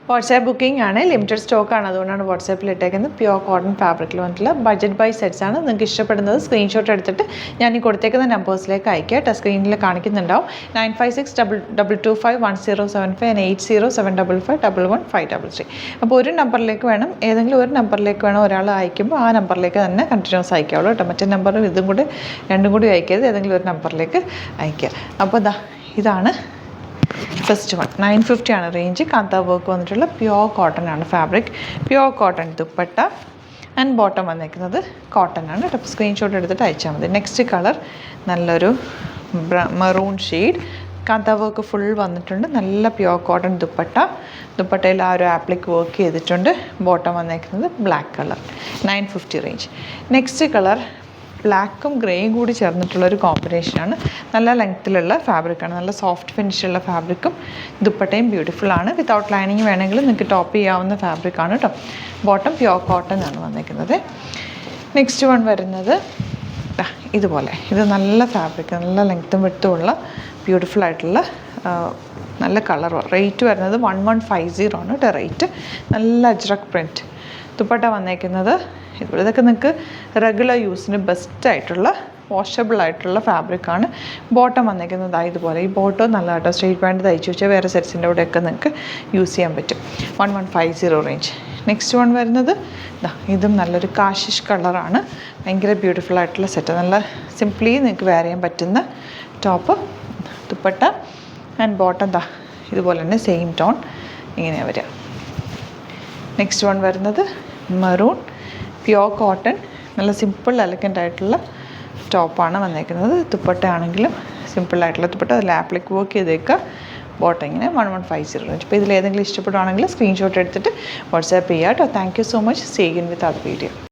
WhatsApp booking ആണ്, limited stock ആണ്, അതുകൊണ്ടാണ് വാട്സാപ്പിൽ ഇട്ടേക്കുന്നത്. പ്യുവർ കോട്ടൺ ഫാബ്രിക്കിൽ വന്നിട്ടുള്ള ബഡ്ജറ്റ് ബൈ സെറ്റ്സ് ആണ്. നിങ്ങൾക്ക് ഇഷ്ടപ്പെടുന്നത് സ്ക്രീൻഷോട്ട് എടുത്തിട്ട് ഞാൻ ഈ കൊടുത്തേക്കുന്ന നമ്പേഴ്സിലേക്ക് അയക്കുക. സ്ക്രീനിൽ കാണിക്കുന്നുണ്ടാവും. 9562251075 and 8075551533. അപ്പോൾ ഒരു നമ്പറിലേക്ക് വേണം, ഏതെങ്കിലും ഒരു നമ്പറിലേക്ക് വേണം ഒരാൾ അയക്കുമ്പോൾ ആ നമ്പറിലേക്ക് തന്നെ കണ്ടിന്യൂസ് അയക്കാവുള്ളൂ കേട്ടോ. മറ്റേ നമ്പറും ഇതും കൂടി രണ്ടും കൂടി അയക്കരുത്, ഏതെങ്കിലും ഒരു നമ്പറിലേക്ക് അയക്കുക. അപ്പോൾ ഇതാണ് ഫസ്റ്റ് വൺ. 950 ആണ് റേഞ്ച്. കാന്ത വർക്ക് വന്നിട്ടുള്ള പ്യുവർ കോട്ടൺ ആണ് fabric. Pure cotton dupatta and bottom വന്നിരിക്കുന്നത് കോട്ടൺ ആണ് കേട്ടോ. സ്ക്രീൻഷോട്ട് എടുത്തിട്ട് അയച്ചാൽ മതി. നെക്സ്റ്റ് കളർ നല്ലൊരു മെറൂൺ ഷെയ്ഡ്. കാന്ത വർക്ക് ഫുൾ വന്നിട്ടുണ്ട്. നല്ല പ്യുവർ കോട്ടൺ ദുപ്പട്ടയിൽ ആ ഒരു ആപ്ലിക് വർക്ക് ചെയ്തിട്ടുണ്ട്. ബോട്ടം വന്നിരിക്കുന്നത് black colour. 950 range. Next colour ബ്ലാക്കും ഗ്രേയും കൂടി ചേർന്നിട്ടുള്ളൊരു കോമ്പിനേഷനാണ്. നല്ല ലെങ്ത്തിലുള്ള ഫാബ്രിക്കാണ്, നല്ല സോഫ്റ്റ് ഫിനിഷുള്ള ഫാബ്രിക്കും ദുപ്പട്ടയും ബ്യൂട്ടിഫുൾ ആണ്. വിത്തൗട്ട് ലൈനിങ് വേണമെങ്കിൽ നിങ്ങൾക്ക് ടോപ്പ് ചെയ്യാവുന്ന ഫാബ്രിക്കാണ് കേട്ടോ. ബോട്ടം പ്യുവർ കോട്ടൺ ആണ് വന്നിരിക്കുന്നത്. നെക്സ്റ്റ് വൺ വരുന്നത് ഇതുപോലെ. ഇത് നല്ല ഫാബ്രിക്, നല്ല ലെങ്ത്തും വിട്ടുമുള്ള ബ്യൂട്ടിഫുൾ ആയിട്ടുള്ള നല്ല കളർ. റേറ്റ് വരുന്നത് 1150 ആണ് കേട്ടോ റേറ്റ്. നല്ല അജ്രക് പ്രിൻറ്റ്. ദുപ്പട്ട വന്നേക്കുന്നത് ഇതുപോലെ. ഇതൊക്കെ നിങ്ങൾക്ക് റെഗുലർ യൂസിന് ബെസ്റ്റായിട്ടുള്ള വാഷബിൾ ആയിട്ടുള്ള ഫാബ്രിക്കാണ്. ബോട്ടം വന്നേക്കുന്നത് ഇതുപോലെ. ഈ ബോട്ടം നല്ല കേട്ടോ. സ്ട്രെയിറ്റ് പാൻറ്റ് തയ്ച്ചു വെച്ചാൽ വേറെ സെറ്റ്സിൻ്റെ കൂടെയൊക്കെ നിങ്ങൾക്ക് യൂസ് ചെയ്യാൻ പറ്റും. 1150 റേഞ്ച്. നെക്സ്റ്റ് വൺ വരുന്നത് ഇതും നല്ലൊരു കാഷിഷ് കളറാണ്. ഭയങ്കര ബ്യൂട്ടിഫുൾ ആയിട്ടുള്ള സെറ്റ്. നല്ല സിംപ്ലി നിങ്ങൾക്ക് വെയർ ചെയ്യാൻ പറ്റുന്ന ടോപ്പ്. ദുപ്പട്ട ആൻഡ് ബോട്ടം ഇതുപോലെ തന്നെ സെയിം ടോൺ ഇങ്ങനെ വരിക. നെക്സ്റ്റ് വൺ വരുന്നത് മെറൂൺ പ്യുവർ കോട്ടൺ. നല്ല സിമ്പിൾ എലഗൻ്റ് ആയിട്ടുള്ള ടോപ്പാണ് വന്നേക്കുന്നത്. ദുപ്പട്ട ആണെങ്കിലും സിമ്പിളായിട്ടുള്ള ദുപ്പട്ട. അതിൽ ആപ്ലിക് വർക്ക് ചെയ്തേക്കുക. ബോട്ടം ഇങ്ങനെ 1150 റേഞ്ച്. അപ്പോൾ ഇതിലേതെങ്കിലും ഇഷ്ടപ്പെടുവാണെങ്കിൽ സ്ക്രീൻഷോട്ട് എടുത്തിട്ട് വാട്സാപ്പ് ചെയ്യുക കേട്ടോ. Thank you so much. See you with other video.